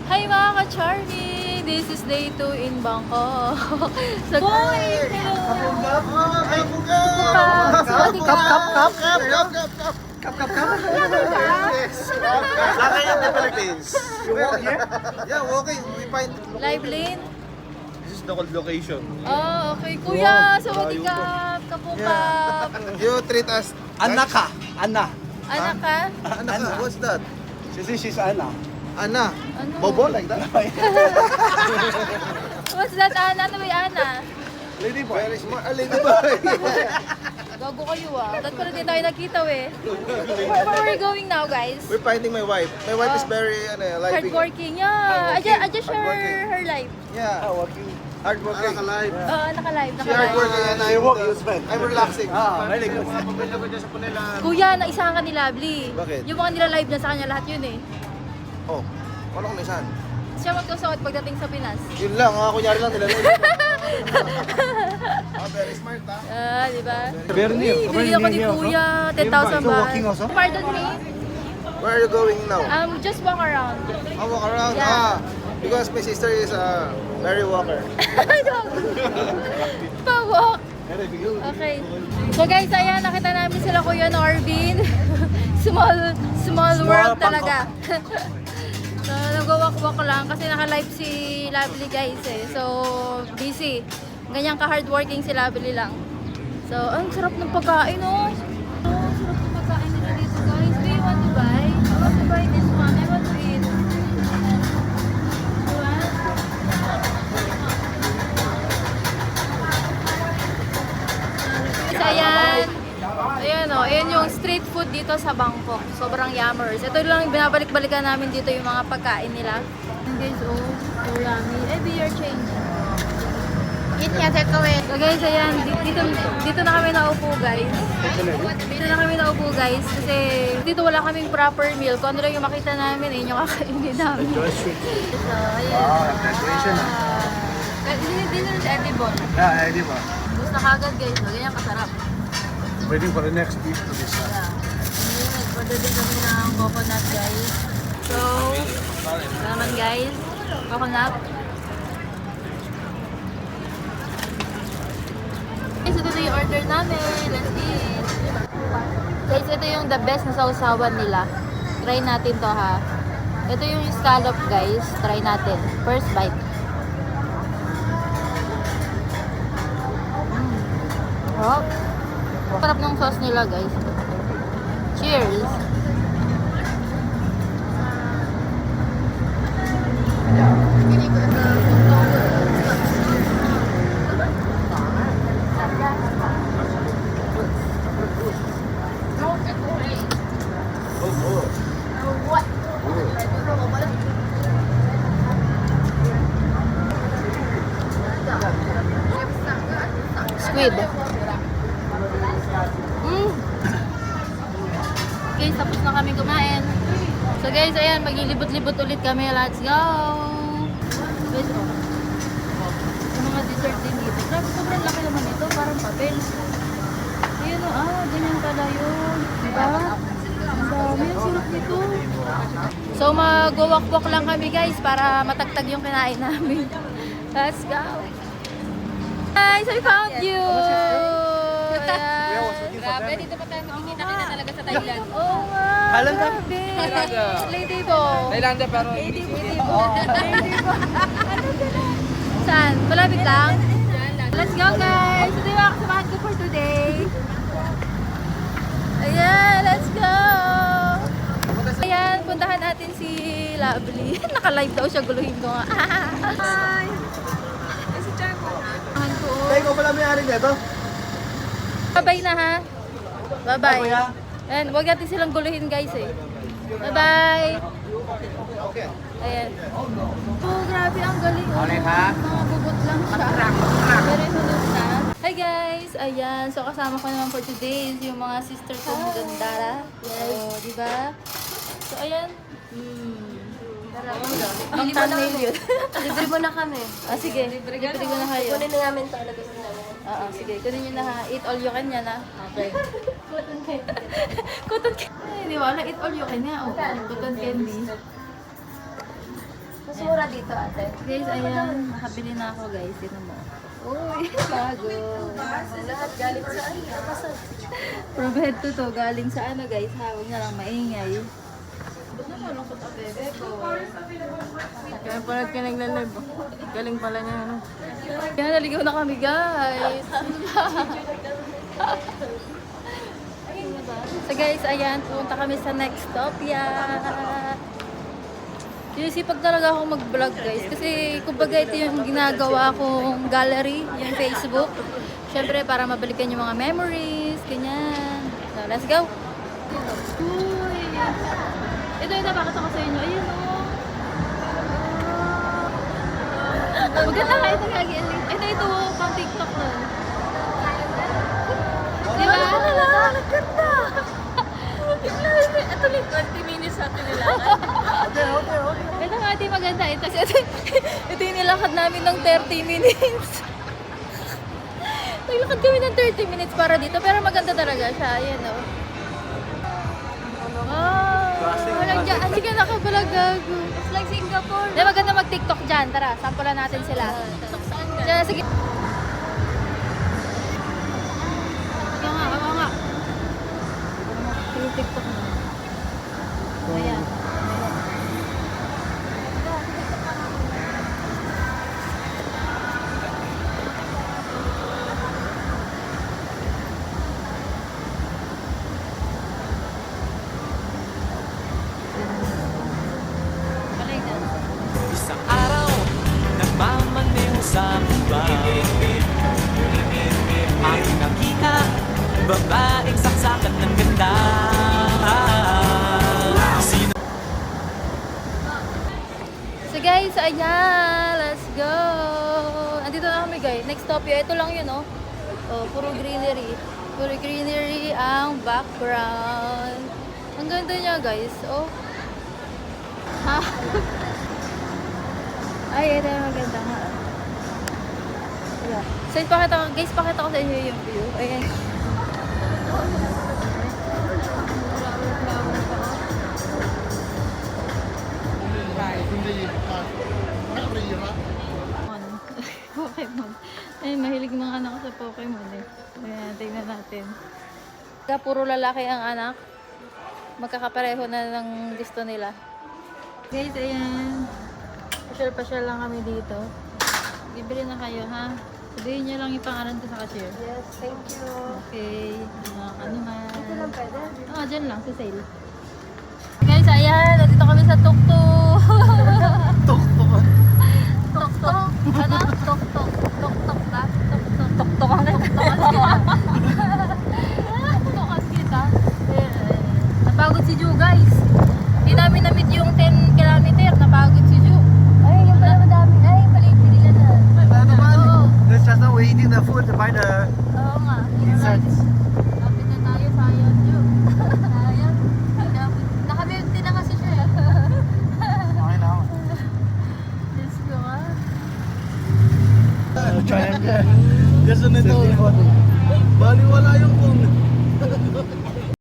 Hi mga ka-Charmy! This is day 2 in Bangkok. So, boy! Laki in the Philippines. You walk here? Yeah, walking. We find. Live lane? This is the location. Oh, okay. Kuya, sawadikap, kapukap. You treat us. Anna ka. Anna. Anak ka? Anna. What's that? She's Anna. Anna. Ano? Bobo like that. What's that, Ana? Ano ba yung Ana? Lady boy. Very smart. A lady boy. Gago kayo ah. Ba't pala din tayo nakita eh? Where are we going now, guys? We're finding my wife. My wife is very lively. Hardworking. Yeah. I just share Hardworking. her life. Yeah. Working. Hardworking. Oo, nakalive. She hardworking and You walk, you spend. I'm relaxing. Very good. Kuya, naisahan ka ni Lovely. Bakit? Yung mga nila-live na sa kanya lahat yun eh. Oh. Wala kong minsan. Siya magkasuot pagdating sa Pinas. Yun lang. Kunyari lang nila. Very smart Di ba? Very near. Uy, binigyan ko ni Kuya, 10,000 So, baht. walking also? Pardon me, Where are you going now? just walk around. I'll walk around. Yeah. Because my sister is a Mary Walker. Pa-walk. Okay. So guys, ayan, nakita namin sila Kuya Norvin. Small world talaga. So, nag-walk-walk lang kasi naka-live si Lovely guys eh. So, busy. Ganyan ka-hardworking si Lovely lang. So, ang sarap ng pagkain oh. Ang sarap ng pagkain nila dito guys. Do you want to buy? I want to buy this one. I want to eat. Diba? Guys, ayan. Ayan o, ayan yung street food dito sa Bangkok. Sobrang yummers. Ito lang binabalik-balikan namin dito yung mga pagkain nila. And guys, oh, so yummy. Eh, be your change. Eat niya, take away. So guys, ayan, dito na kami naupo guys. Dito na kami naupo guys. Kasi dito wala kaming proper meal. Kung ano lang yung makita namin, yun yung kakainin namin. So, ayan. Decoration Dito na si edible. Yeah, di ba? Gusto na kagad guys. So, ganyan kasarap. Waiting for the next piece to be served. Yeah. Nag-order din kami ng coconut guys. So, ito naman guys. Coconut. Guys, ito na yung order namin. Let's eat. Guys, ito yung the best na sausawan nila. Try natin to ha. Ito yung scallop guys. Try natin. First bite. Oh. Sarap ng sauce nila guys. Cheers! Squid. Guys, tapos na kami kumain. So guys, ayan, maglilibot-libot ulit kami. Let's go! Guys, oh. Yung mga dessert din dito. Grabe, sobrang laki naman ito. Parang papel. Ayun o, ganyan pala yun. Diba? Ang dami ang sirap nito. So mag-walk-walk lang kami guys para matagtag yung kinain namin. Let's go! Guys, I found you! Grabe, dito pa tayo makikita-kita talaga sa Thailand. Oo nga. Halanda. Grabe. Lady Bo. Thailand pero Lady Bo. Lady Bo. Saan? Malapit lang? Let's go guys! Ito yung kasamahan ko for today. Ayan, let's go! Ayan, puntahan natin si Lovely. Naka-live daw siya, guluhin ko nga. Hi! Si Charmo. Tay ko pala may-ari nito. Bye-bye na ha. Bye-bye. Ayan, huwag natin silang guluhin guys eh. Bye-bye. Ayan. Oh, grabe ang galing. Oh, mga bubot lang siya. Very sunod na. Hi guys! Ayan, so kasama ko naman for today is yung mga sister ko magandara. Yes. So, diba? So, ayan. Ang thumbnail yun. Libre mo na kami. Sige, libre ko na kayo. Kunin na namin ito. Alagay sa namin. Oo, sige. Kunin nyo na ha. Eat all you can yan ha. Okay. Cotton candy. Ay, di wala. Eat all you can nga. Oh, cotton candy. mura dito, ate. Guys, ayan. Nakabili na ako, guys. Sino mo? Uy, bago. Lahat galing sa ano? Masal. From head to toe, galing sa ano, guys. Hawag na lang maingay. Kaya parang ka naglalab. Galing pala niya, ano? Kaya naligaw na kami, guys. So guys, ayan, pupunta kami sa Nextopia. Sinisipag talaga ako mag-vlog, guys. Kasi kumbaga ito yung ginagawa kong gallery, yung Facebook. Siyempre, para mabalikan yung mga memories, ganyan. So, let's go! Uy! Ito yung napakita ko sa inyo. Ayun, oh! Maganda nga ito nga. Ito, pang TikTok nun. Diba? Ang ganda! Ito lang, 20 minutes sa tinilangan. Ito nga, ito maganda. Ito yung nilakad namin ng 30 minutes. Naglakad kami ng 30 minutes para dito, pero maganda talaga siya. Ayan, oh. Walang dyan. Hindi ka nakabalag, gago. It's like Singapore. Di, maganda mag-TikTok dyan. Tara, sampulan natin sila. Saan ka? Diyan, sige. Ikaw nga, ako nga. Sige, TikTok mo. Ayan. Palay dyan. Isang araw, nagmamaniw sa iba. Ang nakita, babaeng saksakan ng ganda. Sino So guys, ayan, let's go! Andito na kami guys, Nextopia, ito lang yun oh. Oh, puro greenery. Puro greenery ang background. Ang ganda niya guys, oh. Ha? Ay, ito yung maganda nga. Yeah. So, guys, pakita ko sa inyo yung view. Ayan. Pokemon. Ay, mahilig mga anak ko sa Pokemon eh. Ayan, tingnan natin. Kaya puro lalaki ang anak. Magkakapareho na ng gusto nila. Guys, ayan. Pasyal-pasyal lang kami dito. Bibili na kayo, ha? Sabihin niyo lang yung pangalan ko sa cashier. Yes, thank you. Okay. Ano man. Ito lang pwede. Dyan lang, sa sale. Guys, ayan. Nandito kami sa Tuktuk. Tok-tok. Tuktuk. Ano? Tuktuk. Tuktuk ba? Tuktuk. Tuktukan Tuktukan kita. Napagod si Ju, guys. Hindi namin na-meet yung 10 kilometer. Napagod si Ju. Ay, yung pala madami. Ay, pala yung pinila na. Oo. Let's just now we're eating the food to buy the Oo nga. inserts. Lapit na tayo. Sayang, Ju. Sayang. Naka-50 na kasi siya. Okay na ako. Let's go, ha? Triangle. Gusto nito. Baliwala yung phone.